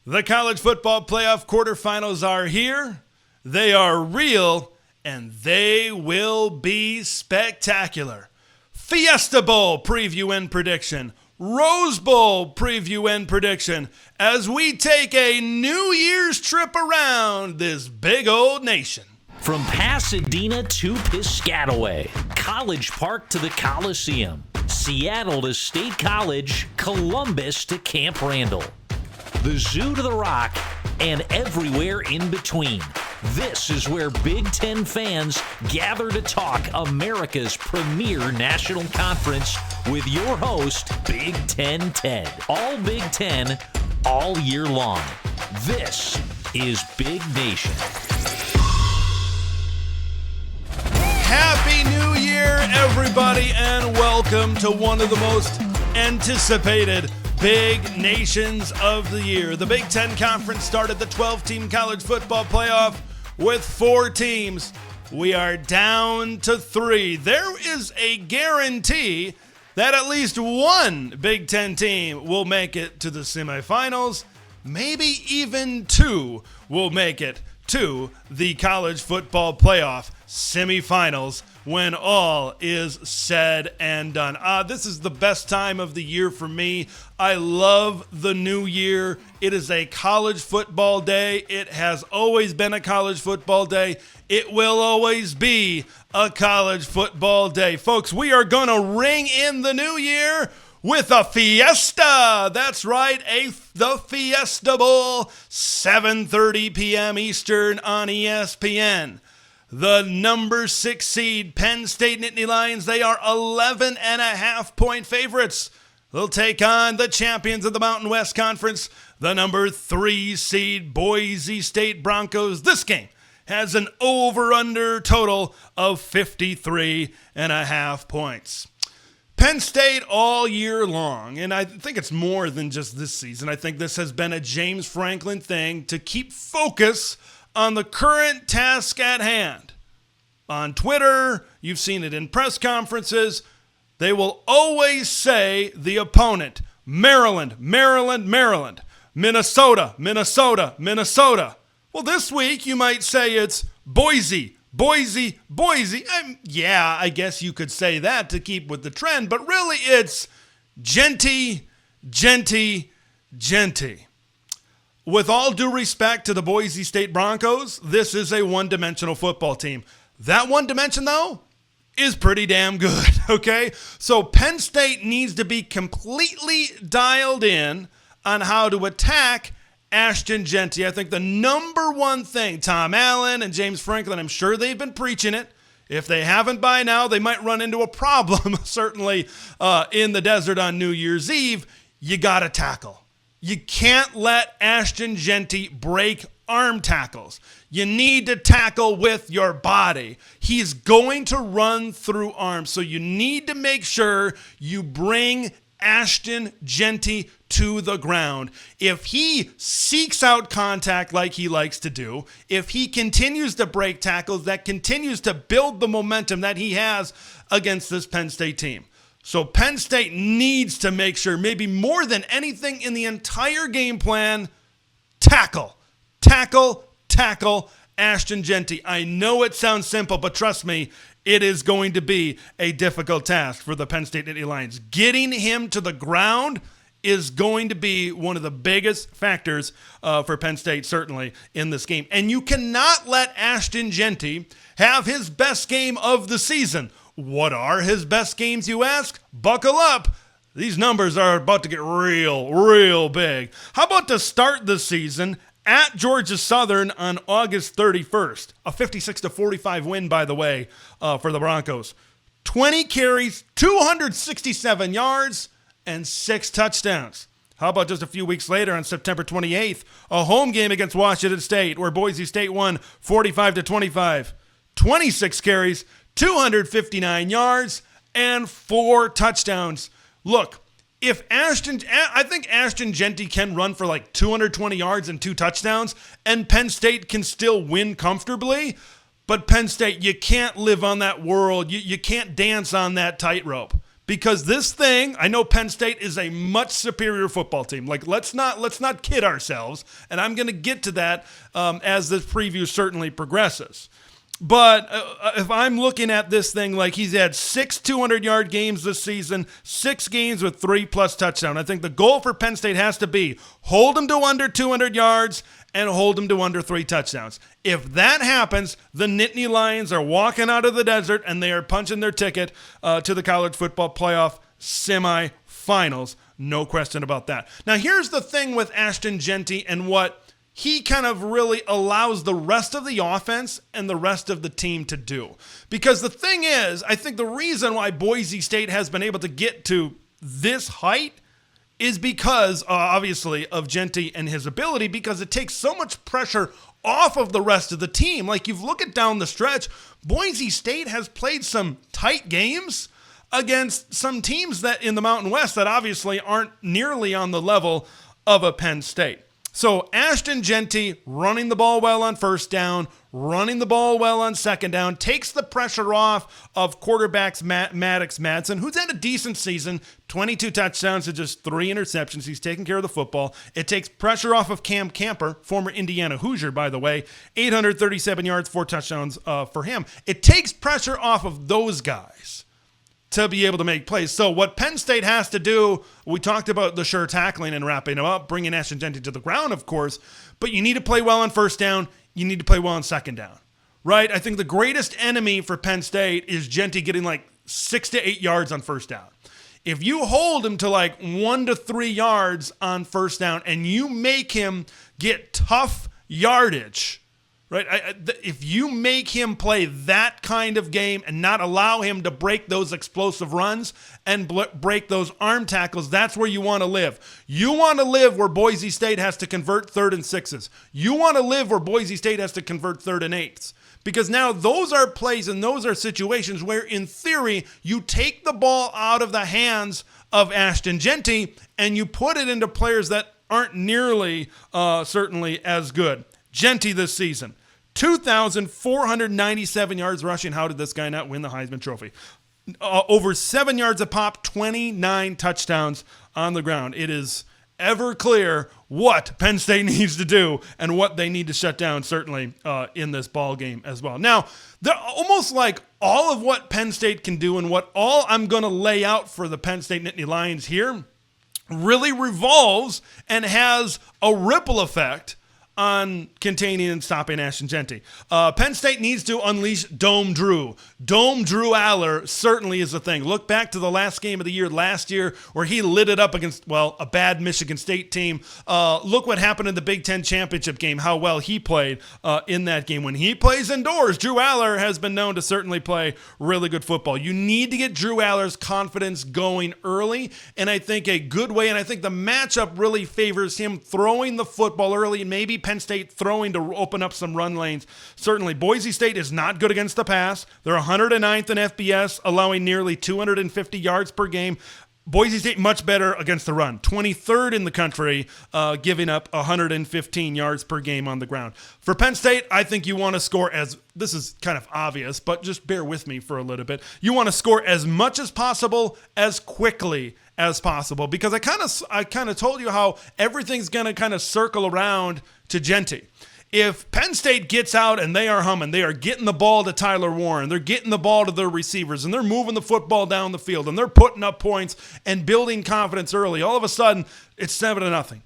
The College Football Playoff Quarterfinals are here. They are real, and they will be spectacular. Fiesta Bowl preview and prediction. Rose Bowl preview and prediction as we take a New Year's trip around this big old nation. From Pasadena to Piscataway, College Park to the Coliseum, Seattle to State College, Columbus to Camp Randall, the Zoo to the Rock, and everywhere in between. This is where Big Ten fans gather to talk America's premier national conference with your host, Big Ten Ted. All Big Ten, all year long. This is Big Nation. Happy New Year, everybody, and welcome to one of the most anticipated Big Nations of the year. The Big Ten Conference started the 12-team college football playoff with 4 teams. We are down to 3. There is a guarantee that at least one Big Ten team will make it to the semifinals. Maybe even 2 will make it to the college football playoff semifinals when all is said and done. This is the best time of the year for me. I love the new year. It is a college football day. It has always been a college football day. It will always be a college football day. Folks, we are going to ring in the new year with a fiesta. That's right, the Fiesta Bowl, 7:30 p.m. Eastern on ESPN. The number 6 seed Penn State Nittany Lions, they are 11.5-point favorites. They'll take on the champions of the Mountain West Conference, the number 3 seed Boise State Broncos. This game has an over-under total of 53.5 points. Penn State all year long, and I think it's more than just this season. I think this has been a James Franklin thing to keep focus on the current task at hand. On Twitter, you've seen it in press conferences, they will always say the opponent, Maryland, Maryland, Maryland, Minnesota, Minnesota, Minnesota. Well, this week you might say it's Boise, Boise, Boise. Yeah, I guess you could say that to keep with the trend, but really it's Jeanty, Jeanty, Jeanty. With all due respect to the Boise State Broncos, this is a one-dimensional football team. That one dimension, though, is pretty damn good, okay? So Penn State needs to be completely dialed in on how to attack Ashton Jeanty. I think the number one thing, Tom Allen and James Franklin, I'm sure they've been preaching it. If they haven't by now, they might run into a problem, certainly in the desert on New Year's Eve. You got to tackle. You can't let Ashton Jeanty break arm tackles. You need to tackle with your body. He's going to run through arms, so you need to make sure you bring Ashton Jeanty to the ground. If he seeks out contact like he likes to do, if he continues to break tackles, that continues to build the momentum that he has against this Penn State team. So Penn State needs to make sure, maybe more than anything in the entire game plan, tackle, tackle, tackle Ashton Jeanty. I know it sounds simple, but trust me, it is going to be a difficult task for the Penn State Nittany Lions. Getting him to the ground is going to be one of the biggest factors for Penn State, certainly, in this game. And you cannot let Ashton Jeanty have his best game of the season. What are his best games, you ask? Buckle up. These numbers are about to get real big. How about to start the season at Georgia Southern on August 31st? A 56-45 win, by the way, for the Broncos. 20 carries, 267 yards, and 6 touchdowns. How about just a few weeks later on September 28th, a home game against Washington State where Boise State won 45-25. 26 carries, 259 yards, and 4 touchdowns. Look, I think Ashton Jeanty can run for like 220 yards and 2 touchdowns, and Penn State can still win comfortably. But Penn State, you can't live on that world. You can't dance on that tightrope. Because this thing, I know Penn State is a much superior football team. Like, let's not kid ourselves, and I'm going to get to that as this preview certainly progresses. But if I'm looking at this thing, like he's had 6 200-yard games this season, 6 games with 3+ touchdowns. I think the goal for Penn State has to be hold him to under 200 yards and hold him to under 3 touchdowns. If that happens, the Nittany Lions are walking out of the desert and they are punching their ticket to the College Football Playoff Semifinals. No question about that. Now, here's the thing with Ashton Jeanty and what he kind of really allows the rest of the offense and the rest of the team to do. Because the thing is, I think the reason why Boise State has been able to get to this height is because, obviously, of Jeanty and his ability, because it takes so much pressure off of the rest of the team. Like, you've looked at down the stretch, Boise State has played some tight games against some teams that in the Mountain West that obviously aren't nearly on the level of a Penn State. So Ashton Jeanty running the ball well on first down, running the ball well on second down, takes the pressure off of quarterbacks Maddox Madsen, who's had a decent season, 22 touchdowns to just 3 interceptions. He's taking care of the football. It takes pressure off of Cam Camper, former Indiana Hoosier, by the way, 837 yards, 4 touchdowns for him. It takes pressure off of those guys to be able to make plays. So what Penn State has to do, we talked about the sure tackling and wrapping him up, bringing Ashton Jeanty to the ground, of course, but you need to play well on first down. You need to play well on second down, right? I think the greatest enemy for Penn State is Jeanty getting like 6 to 8 yards on first down. If you hold him to like 1 to 3 yards on first down and you make him get tough yardage, right? If you make him play that kind of game and not allow him to break those explosive runs and break those arm tackles, that's where you want to live. You want to live where Boise State has to convert 3rd and 6s. You want to live where Boise State has to convert 3rd and 8s. Because now those are plays and those are situations where, in theory, you take the ball out of the hands of Ashton Jeanty and you put it into players that aren't nearly certainly as good. Jeanty this season, 2,497 yards rushing. How did this guy not win the Heisman Trophy? Over 7 yards a pop, 29 touchdowns on the ground. It is ever clear what Penn State needs to do and what they need to shut down, certainly in this ball game as well. Now, they're almost like all of what Penn State can do and what all I'm going to lay out for the Penn State Nittany Lions here really revolves and has a ripple effect on containing and stopping Ashton Jeanty. Penn State needs to unleash Dome Drew. Dome Drew Aller certainly is a thing. Look back to the last game of the year last year where he lit it up against, well, a bad Michigan State team. Look what happened in the Big Ten championship game, how well he played in that game. When he plays indoors, Drew Aller has been known to certainly play really good football. You need to get Drew Aller's confidence going early, and I think a good way, and I think the matchup really favors him throwing the football early and maybe Penn State throwing to open up some run lanes. Certainly, Boise State is not good against the pass. They're 109th in FBS, allowing nearly 250 yards per game. Boise State much better against the run. 23rd in the country, giving up 115 yards per game on the ground. For Penn State, I think you want to score this is kind of obvious, but just bear with me for a little bit. You want to score as much as possible, as quickly as possible, because I kind of told you how everything's going to kind of circle around to Jeanty. If Penn State gets out and they are humming, they are getting the ball to Tyler Warren, they're getting the ball to their receivers, and they're moving the football down the field, and they're putting up points and building confidence early, all of a sudden it's 7-0.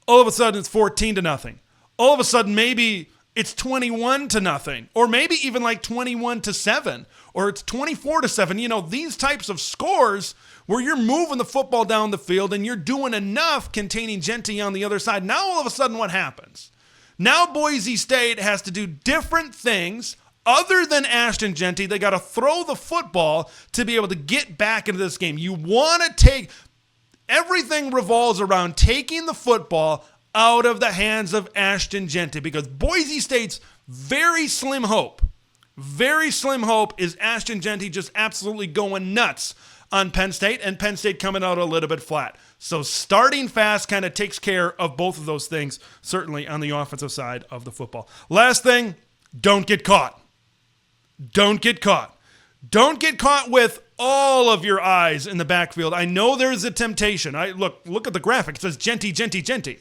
All of a sudden it's 14-0. All of a sudden maybe it's 21-0, or maybe even like 21-7, or it's 24-7. You know, these types of scores where you're moving the football down the field and you're doing enough containing Jeanty on the other side. Now all of a sudden what happens? Now Boise State has to do different things other than Ashton Jeanty. They got to throw the football to be able to get back into this game. You want to everything revolves around taking the football out of the hands of Ashton Jeanty, because Boise State's very slim hope is Ashton Jeanty just absolutely going nuts on Penn State, and Penn State coming out a little bit flat. So starting fast kind of takes care of both of those things, certainly on the offensive side of the football. Last thing, don't get caught. Don't get caught. Don't get caught with all of your eyes in the backfield. I know there's a temptation. Look at the graphic. It says Jeanty, Jeanty, Jeanty.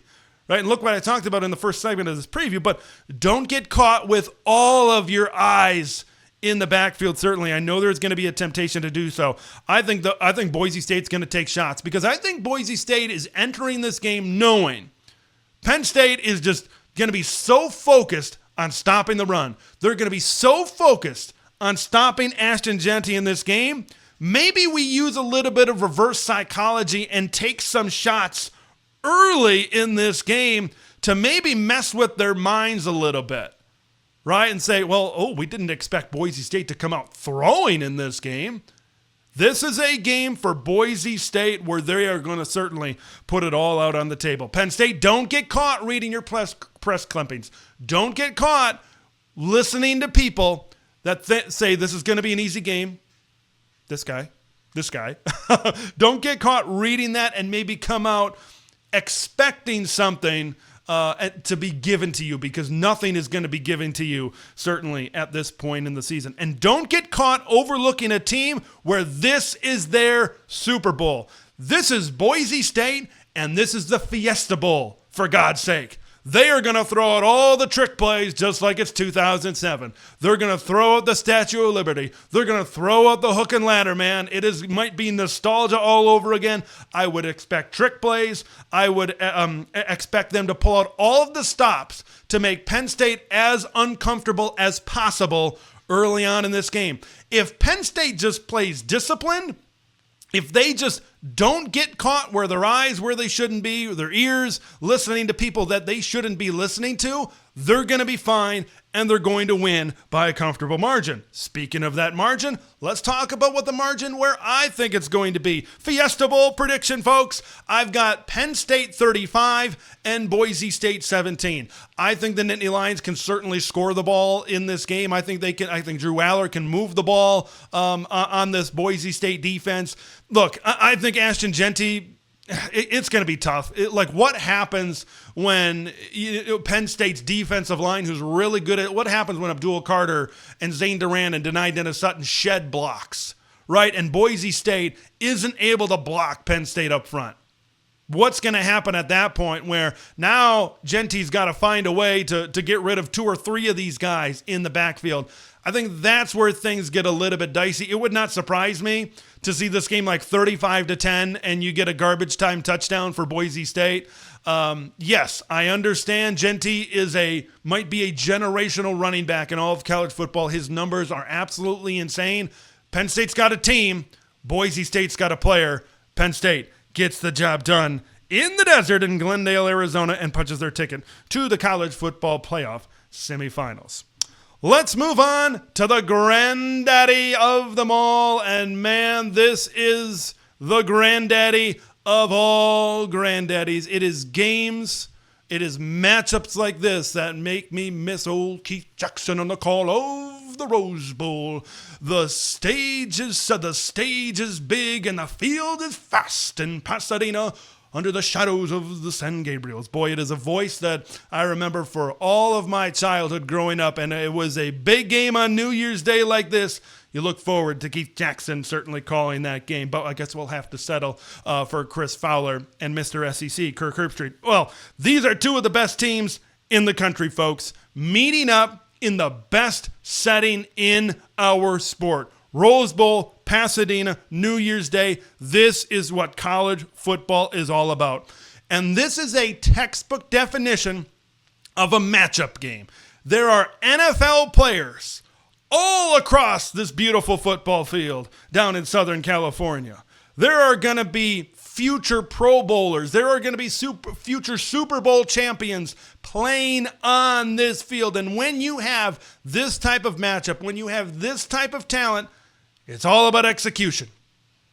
Right? And look what I talked about in the first segment of this preview. But don't get caught with all of your eyes in the backfield. Certainly, I know there's going to be a temptation to do so. I think Boise State's going to take shots because I think Boise State is entering this game knowing Penn State is just going to be so focused on stopping the run. They're going to be so focused on stopping Ashton Jeanty in this game. Maybe we use a little bit of reverse psychology and take some shots early in this game to maybe mess with their minds a little bit, right? And say, we didn't expect Boise State to come out throwing in this game. This is a game for Boise State where they are going to certainly put it all out on the table. Penn State, don't get caught reading your press clippings. Don't get caught listening to people that say this is going to be an easy game. This guy. Don't get caught reading that and maybe come out expecting something to be given to you, because nothing is going to be given to you, certainly at this point in the season. And don't get caught overlooking a team where this is their Super Bowl. This is Boise State, and this is the Fiesta Bowl, for God's sake. They are going to throw out all the trick plays just like it's 2007. They're going to throw out the Statue of Liberty. They're going to throw out the hook and ladder, man. Might be nostalgia all over again. I would expect trick plays. I would expect them to pull out all of the stops to make Penn State as uncomfortable as possible early on in this game. If Penn State just plays disciplined, if they just don't get caught where their eyes where they shouldn't be, or their ears listening to people that they shouldn't be listening to, they're going to be fine, and they're going to win by a comfortable margin. Speaking of that margin, let's talk about what the margin where I think it's going to be. Fiesta Bowl prediction, folks. I've got Penn State 35 and Boise State 17. I think the Nittany Lions can certainly score the ball in this game. I think Drew Aller can move the ball on this Boise State defense. Look, I think Ashton Jeanty, it's going to be tough. What happens when Penn State's defensive line, who's really good at, what happens when Abdul Carter and Zane Duran and Denai Dennis Sutton shed blocks, right? And Boise State isn't able to block Penn State up front. What's going to happen at that point where now Jeanty's got to find a way to get rid of two or three of these guys in the backfield? I think that's where things get a little bit dicey. It would not surprise me to see this game like 35-10 and you get a garbage time touchdown for Boise State. Yes, I understand Jeanty might be a generational running back in all of college football. His numbers are absolutely insane. Penn State's got a team. Boise State's got a player. Penn State gets the job done in the desert in Glendale, Arizona, and punches their ticket to the College Football Playoff Semifinals. Let's move on to the granddaddy of them all. And man, this is the granddaddy of all granddaddies. It is games. It is matchups like this that make me miss old Keith Jackson on the call of the Rose Bowl. The stage is big and the field is fast in Pasadena, under the shadows of the San Gabriels. Boy, it is a voice that I remember for all of my childhood growing up, and it was a big game on New Year's Day like this. You look forward to Keith Jackson certainly calling that game, but I guess we'll have to settle for Chris Fowler and Mr. SEC, Kirk Herbstreit. Well, these are two of the best teams in the country, folks, meeting up in the best setting in our sport. Rose Bowl, Pasadena, New Year's Day. This is what college football is all about. And this is a textbook definition of a matchup game. There are NFL players all across this beautiful football field down in Southern California. There are going to be future Pro Bowlers. There are going to be future Super Bowl champions playing on this field. And when you have this type of matchup, when you have this type of talent, it's all about execution.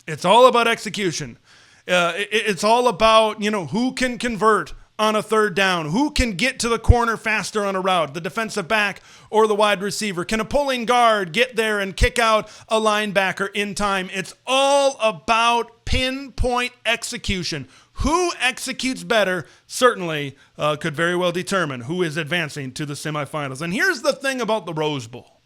It's all about execution. It's all about, who can convert on a third down, who can get to the corner faster on a route, the defensive back or the wide receiver. Can a pulling guard get there and kick out a linebacker in time? It's all about pinpoint execution. Who executes better certainly could very well determine who is advancing to the semifinals. And here's the thing about the Rose Bowl.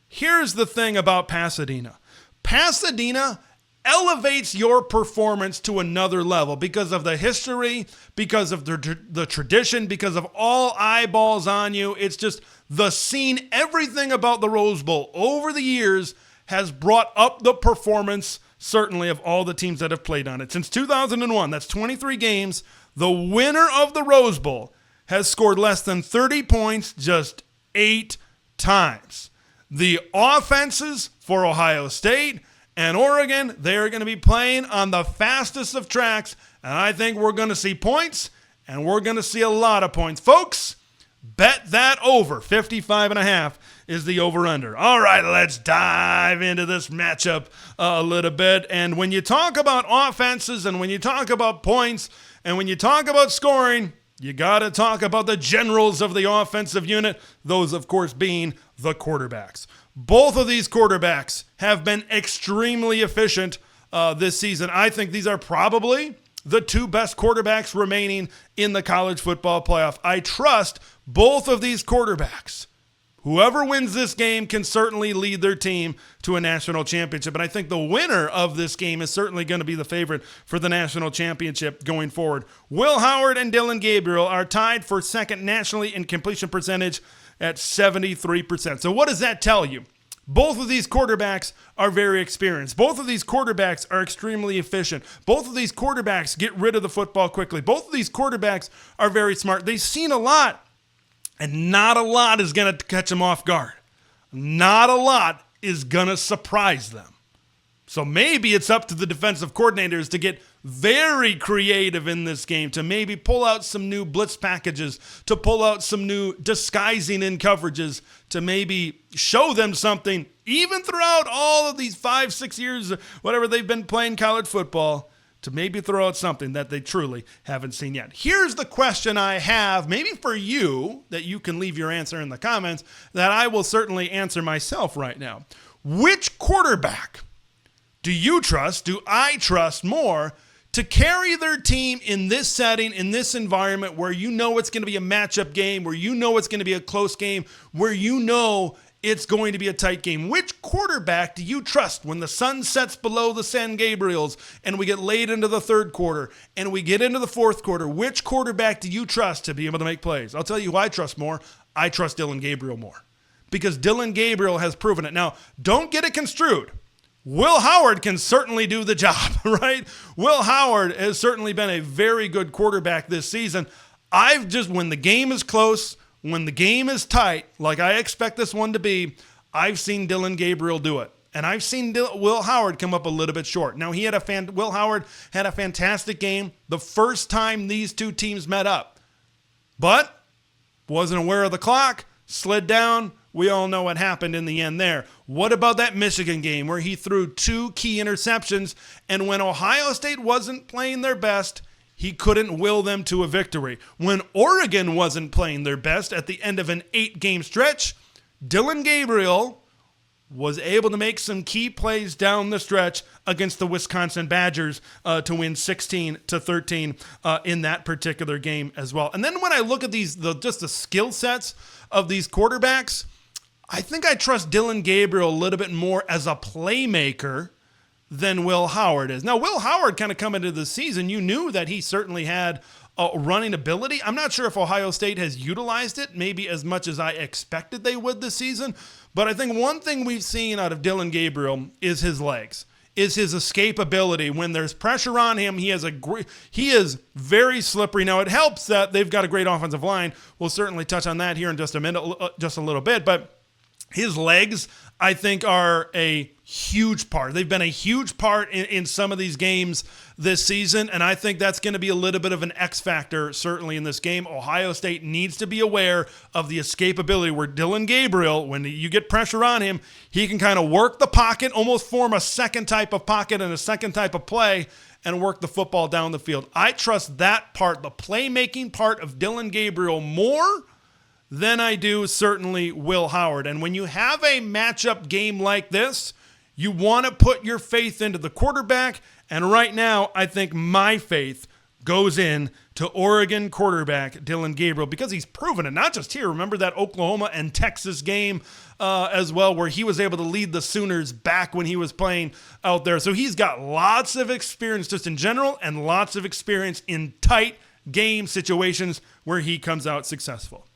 Here's the thing about Pasadena. Pasadena elevates your performance to another level because of the history, because of the tradition, because of all eyeballs on you. It's just the scene, everything about the Rose Bowl over the years has brought up the performance, certainly, of all the teams that have played on it. Since 2001, that's 23 games, the winner of the Rose Bowl has scored less than 30 points just 8 times. The offenses for Ohio State and Oregon, they're going to be playing on the fastest of tracks, and I think we're going to see points, and we're going to see a lot of points. Folks, bet that over. 55.5 is the over-under. All right, let's dive into this matchup a little bit. And when you talk about offenses and when you talk about points and when you talk about scoring, you got to talk about the generals of the offensive unit, those, of course, being the quarterbacks. Both of these quarterbacks have been extremely efficient this season. I think these are probably the two best quarterbacks remaining in the college football playoff. I trust both of these quarterbacks. Whoever wins this game can certainly lead their team to a national championship. And I think the winner of this game is certainly going to be the favorite for the national championship going forward. Will Howard and Dillon Gabriel are tied for second nationally in completion percentage at 73%. So what does that tell you? Both of these quarterbacks are very experienced. Both of these quarterbacks are extremely efficient. Both of these quarterbacks get rid of the football quickly. Both of these quarterbacks are very smart. They've seen a lot, and not a lot is going to catch them off guard. Not a lot is going to surprise them. So maybe it's up to the defensive coordinators to get very creative in this game, to maybe pull out some new blitz packages, to pull out some new disguising in coverages, to maybe show them something, even throughout all of these 5-6 years, whatever they've been playing college football, to maybe throw out something that they truly haven't seen yet. Here's the question I have, maybe for you, that you can leave your answer in the comments, that I will certainly answer myself right now. Which quarterback do you trust, do I trust more to carry their team in this setting, in this environment where you know it's going to be a matchup game, where you know it's going to be a close game, where you know it's going to be a tight game? Which quarterback do you trust when the sun sets below the San Gabriels and we get late into the third quarter and we get into the fourth quarter? Which quarterback do you trust to be able to make plays? I'll tell you who I trust more. I trust Dillon Gabriel more because Dillon Gabriel has proven it. Now, don't get it construed. Will Howard can certainly do the job, right? Will Howard has certainly been a very good quarterback this season. When the game is close, when the game is tight, like I expect this one to be, I've seen Dillon Gabriel do it. And I've seen Will Howard come up a little bit short. Now, Will Howard had a fantastic game the first time these two teams met up. But wasn't aware of the clock, slid down. We all know what happened in the end there. What about that Michigan game where he threw 2 key interceptions, and when Ohio State wasn't playing their best, he couldn't will them to a victory? When Oregon wasn't playing their best at the end of an 8-game stretch, Dillon Gabriel was able to make some key plays down the stretch against the Wisconsin Badgers to win 16-13 in that particular game as well. And then when I look at just the skill sets of these quarterbacks, I think I trust Dillon Gabriel a little bit more as a playmaker than Will Howard is. Now, Will Howard kind of coming into the season, you knew that he certainly had a running ability. I'm not sure if Ohio State has utilized it maybe as much as I expected they would this season, but I think one thing we've seen out of Dillon Gabriel is his legs, is his escapability. When there's pressure on him, he is very slippery. Now, it helps that they've got a great offensive line. We'll certainly touch on that here in just a minute, just a little bit, but his legs, I think, are a huge part. They've been a huge part in some of these games this season, and I think that's going to be a little bit of an X factor, certainly in this game. Ohio State needs to be aware of the escapability where Dillon Gabriel, when you get pressure on him, he can kind of work the pocket, almost form a second type of pocket and a second type of play, and work the football down the field. I trust that part, the playmaking part of Dillon Gabriel, more than I do certainly Will Howard. And when you have a matchup game like this, you want to put your faith into the quarterback. And right now, I think my faith goes in to Oregon quarterback Dillon Gabriel because he's proven it, not just here. Remember that Oklahoma and Texas game as well, where he was able to lead the Sooners back when he was playing out there. So he's got lots of experience just in general and lots of experience in tight game situations where he comes out successful.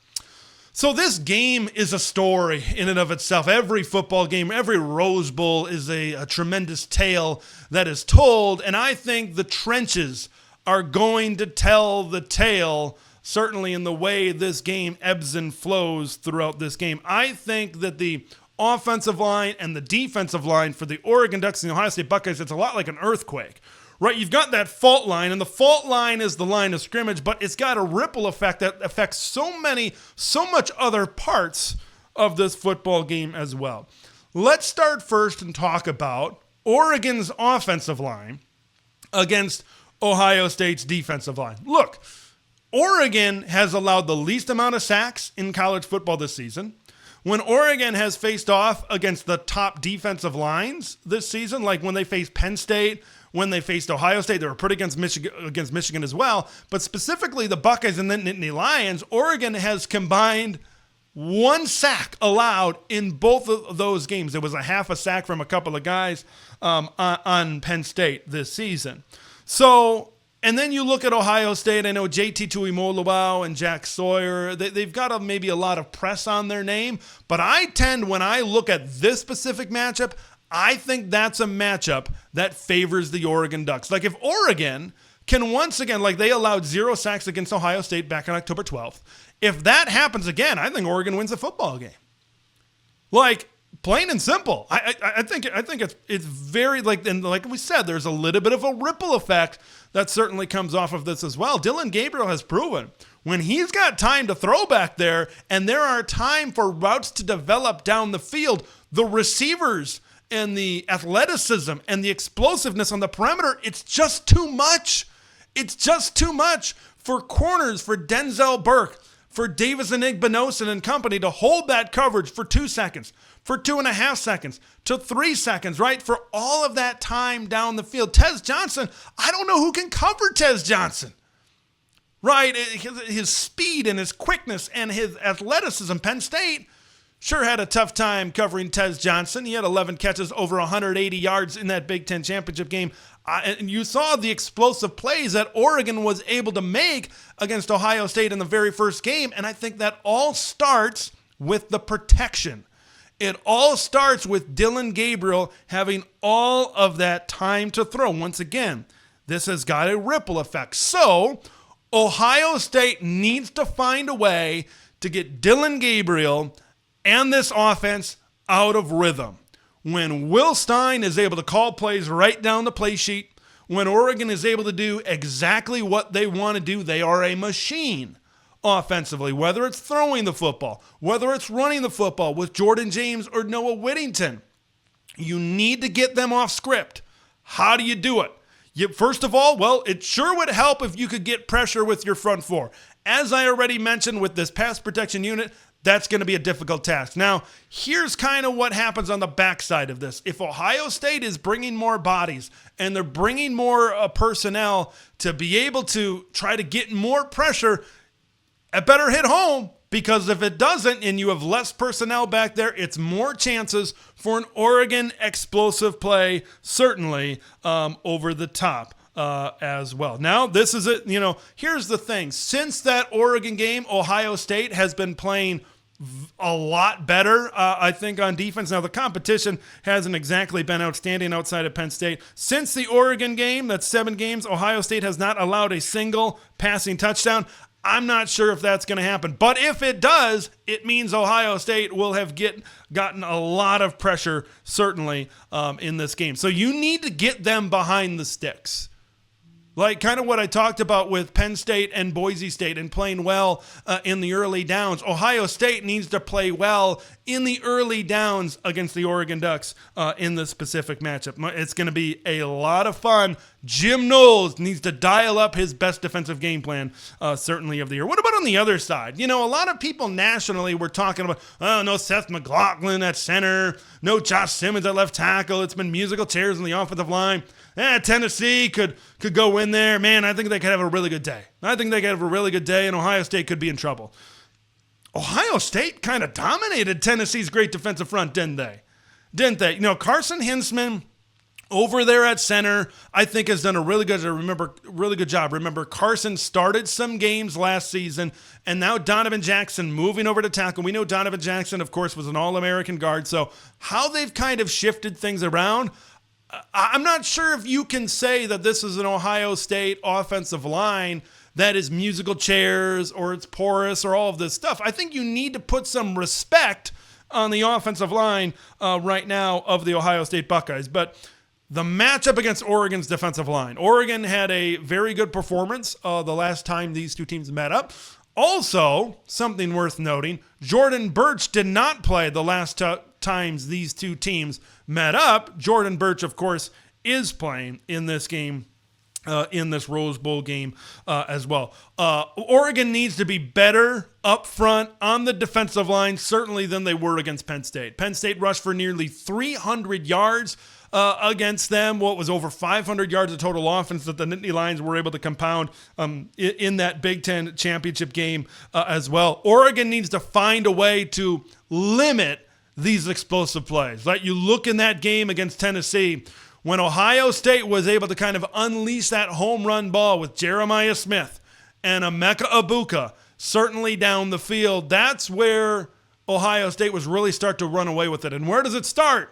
So this game is a story in and of itself. Every football game, every Rose Bowl is a tremendous tale that is told, and I think the trenches are going to tell the tale, certainly in the way this game ebbs and flows throughout this game. I think that the offensive line and the defensive line for the Oregon Ducks and the Ohio State Buckeyes, it's a lot like an earthquake, right? You've got that fault line, and the fault line is the line of scrimmage, but it's got a ripple effect that affects so much other parts of this football game as well. Let's start first and talk about Oregon's offensive line against Ohio State's defensive line. Look, Oregon has allowed the least amount of sacks in college football this season. When Oregon has faced off against the top defensive lines this season, like when they faced Penn State, when they faced Ohio State, they were pretty against Michigan as well. But specifically the Buckeyes and the Nittany Lions, Oregon has combined 1 sack allowed in both of those games. There was a half a sack from a couple of guys on Penn State this season. So, and then you look at Ohio State. I know JT Tuimoloau and Jack Sawyer, they've got maybe a lot of press on their name. But I tend, when I look at this specific matchup, I think that's a matchup that favors the Oregon Ducks. Like if Oregon can once again, like they allowed 0 sacks against Ohio State back on October 12th. If that happens again, I think Oregon wins a football game. Like, plain and simple. I think it's very, like, and like we said, there's a little bit of a ripple effect that certainly comes off of this as well. Dillon Gabriel has proven when he's got time to throw back there, and there are time for routes to develop down the field, the receivers and the athleticism and the explosiveness on the perimeter, it's just too much. It's just too much for corners, for Denzel Burke, for Davis and Igbinosun and company to hold that coverage for 2 seconds, for 2.5 seconds, to 3 seconds, right? For all of that time down the field. Tez Johnson, I don't know who can cover Tez Johnson, right? His speed and his quickness and his athleticism. Penn State sure had a tough time covering Tez Johnson. He had 11 catches, over 180 yards in that Big Ten championship game. And you saw the explosive plays that Oregon was able to make against Ohio State in the very first game. And I think that all starts with the protection. It all starts with Dillon Gabriel having all of that time to throw. Once again, this has got a ripple effect. So Ohio State needs to find a way to get Dillon Gabriel and this offense out of rhythm. When Will Stein is able to call plays right down the play sheet, when Oregon is able to do exactly what they want to do, they are a machine offensively, whether it's throwing the football, whether it's running the football with Jordan James or Noah Whittington. You need to get them off script. How do you do it? First of all, well, it sure would help if you could get pressure with your front four. As I already mentioned with this pass protection unit, that's going to be a difficult task. Now, here's kind of what happens on the backside of this. If Ohio State is bringing more bodies and they're bringing more personnel to be able to try to get more pressure, it better hit home, because if it doesn't and you have less personnel back there, it's more chances for an Oregon explosive play, certainly over the top. As well. Now, this is it. Here's the thing. Since that Oregon game, Ohio State has been playing a lot better, I think, on defense. Now, the competition hasn't exactly been outstanding outside of Penn State. Since the Oregon game, that's 7 games, Ohio State has not allowed a single passing touchdown. I'm not sure if that's going to happen. But if it does, it means Ohio State will have gotten a lot of pressure, certainly, in this game. So you need to get them behind the sticks. Like kind of what I talked about with Penn State and Boise State and playing well in the early downs. Ohio State needs to play well in the early downs against the Oregon Ducks in this specific matchup. It's going to be a lot of fun Jim Knowles needs to dial up his best defensive game plan, certainly of the year. What about on the other side? A lot of people nationally were talking about, no Seth McLaughlin at center, no Josh Simmons at left tackle. It's been musical chairs on the offensive line. Tennessee could go in there. Man, I think they could have a really good day. And Ohio State could be in trouble. Ohio State kind of dominated Tennessee's great defensive front, didn't they? Carson Hinsman over there at center, I think has done a really good job. Remember, Carson started some games last season, and now Donovan Jackson moving over to tackle. We know Donovan Jackson, of course, was an All-American guard. So how they've kind of shifted things around, I'm not sure if you can say that this is an Ohio State offensive line that is musical chairs or it's porous or all of this stuff. I think you need to put some respect on the offensive line right now of the Ohio State Buckeyes. But the matchup against Oregon's defensive line. Oregon had a very good performance the last time these two teams met up. Also, something worth noting, Jordan Birch did not play the last times these two teams met up. Jordan Birch, of course, is playing in this game, in this Rose Bowl game as well. Oregon needs to be better up front on the defensive line, certainly than they were against Penn State. Penn State rushed for nearly 300 yards against them. What was over 500 yards of total offense that the Nittany Lions were able to compound in that Big Ten championship game as well. Oregon needs to find a way to limit these explosive plays. Like you look in that game against Tennessee, when Ohio State was able to kind of unleash that home run ball with Jeremiah Smith and Emeka Egbuka certainly down the field, that's where Ohio State was really start to run away with it. And where does it start?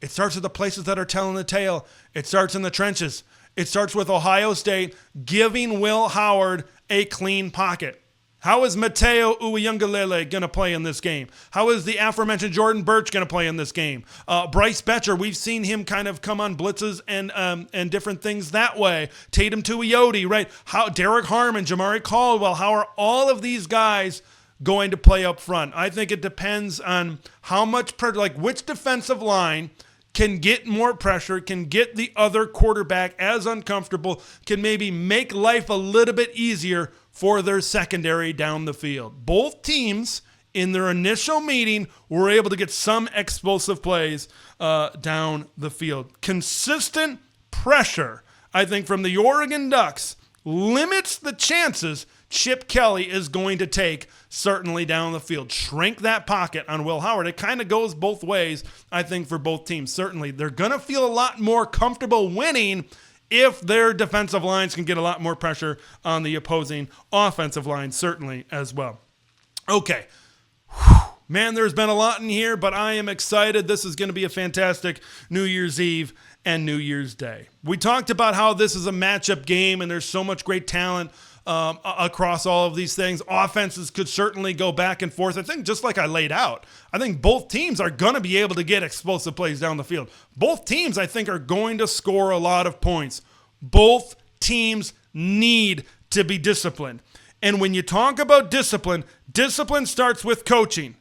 It starts at the places that are telling the tale. It starts in the trenches. It starts with Ohio State giving Will Howard a clean pocket. How is Mateo Uyunglele going to play in this game? How is the aforementioned Jordan Birch going to play in this game? Bryce Betcher, we've seen him kind of come on blitzes and different things that way. Tatum Tuioti, right? How Derek Harmon, Jamari Caldwell, how are all of these guys going to play up front? I think it depends on how much which defensive line can get more pressure, can get the other quarterback as uncomfortable, can maybe make life a little bit easier for their secondary down the field. Both teams in their initial meeting were able to get some explosive plays down the field. Consistent pressure, I think, from the Oregon Ducks limits the chances Chip Kelly is going to take certainly down the field. Shrink that pocket on Will Howard. It kind of goes both ways, I think, for both teams. Certainly, they're going to feel a lot more comfortable winning if their defensive lines can get a lot more pressure on the opposing offensive line, certainly as well. Okay. Man, there's been a lot in here, but I am excited. This is going to be a fantastic New Year's Eve and New Year's Day. We talked about how this is a matchup game and there's so much great talent across all of these things. Offenses could certainly go back and forth. I think just like I laid out, I think both teams are going to be able to get explosive plays down the field. Both teams, I think, are going to score a lot of points. Both teams need to be disciplined. And when you talk about discipline, discipline starts with coaching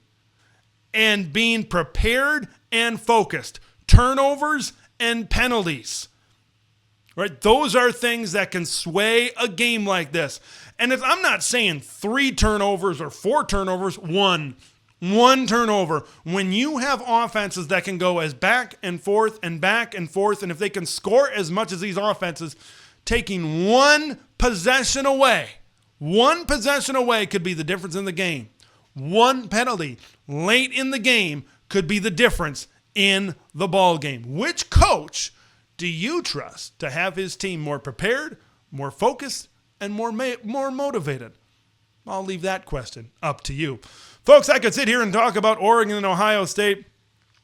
and being prepared and focused. Turnovers and penalties. Right? Those are things that can sway a game like this. And if I'm not saying 3 turnovers or 4 turnovers, one turnover. When you have offenses that can go as back and forth, and if they can score as much as these offenses, taking one possession away could be the difference in the game. One penalty late in the game could be the difference in the ball game. Which coach do you trust to have his team more prepared, more focused, and more motivated? I'll leave that question up to you. Folks, I could sit here and talk about Oregon and Ohio State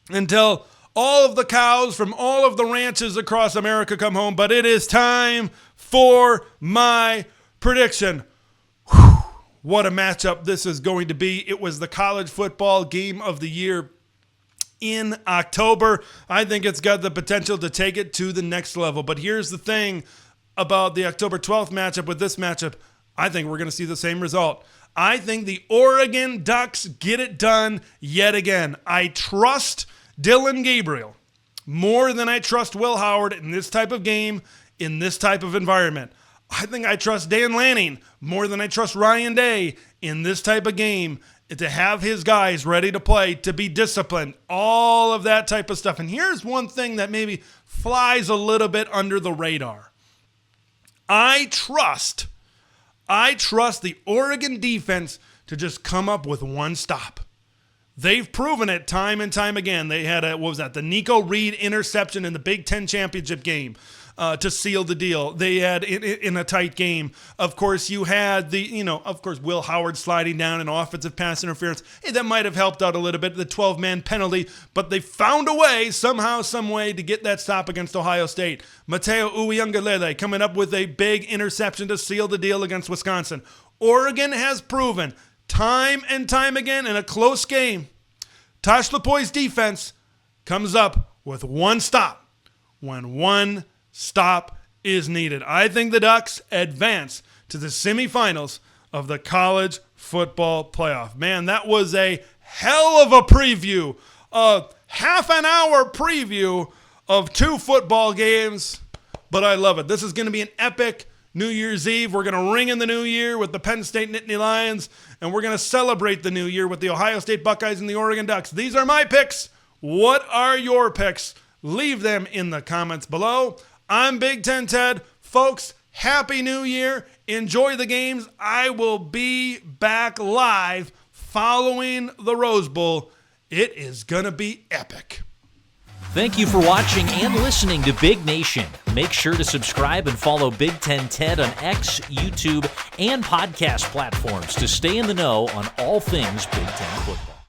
until all of the cows from all of the ranches across America come home, but it is time for my prediction. Whew, what a matchup this is going to be. It was the college football game of the year in October. I think it's got the potential to take it to the next level. But here's the thing about the October 12th matchup with this matchup. I think we're going to see the same result. I think the Oregon Ducks get it done yet again. I trust Dillon Gabriel more than I trust Will Howard in this type of game. in this type of environment. I think I trust Dan Lanning more than I trust Ryan Day in this type of game, to have his guys ready to play, to be disciplined, all of that type of stuff. And here's one thing that maybe flies a little bit under the radar. I trust the Oregon defense to just come up with one stop. They've proven it time and time again. They had the Nico Reed interception in the Big Ten championship game to seal the deal. They had in a tight game. Of course, you had Will Howard sliding down an offensive pass interference. Hey, that might have helped out a little bit, the 12-man penalty, but they found a way, somehow, some way, to get that stop against Ohio State. Mateo Uiagalelei coming up with a big interception to seal the deal against Wisconsin. Oregon has proven time and time again in a close game, Tosh Lupoi's defense comes up with one stop when one stop is needed. I think the Ducks advance to the semifinals of the College Football Playoff. Man, that was a hell of a preview, a half an hour preview of 2 football games, but I love it. This is going to be an epic New Year's Eve. We're going to ring in the new year with the Penn State Nittany Lions, and we're going to celebrate the new year with the Ohio State Buckeyes and the Oregon Ducks. These are my picks. What are your picks? Leave them in the comments below. I'm Big Ten Ted. Folks, Happy New Year. Enjoy the games. I will be back live following the Rose Bowl. It is going to be epic. Thank you for watching and listening to Big Nation. Make sure to subscribe and follow Big Ten Ted on X, YouTube, and podcast platforms to stay in the know on all things Big Ten football.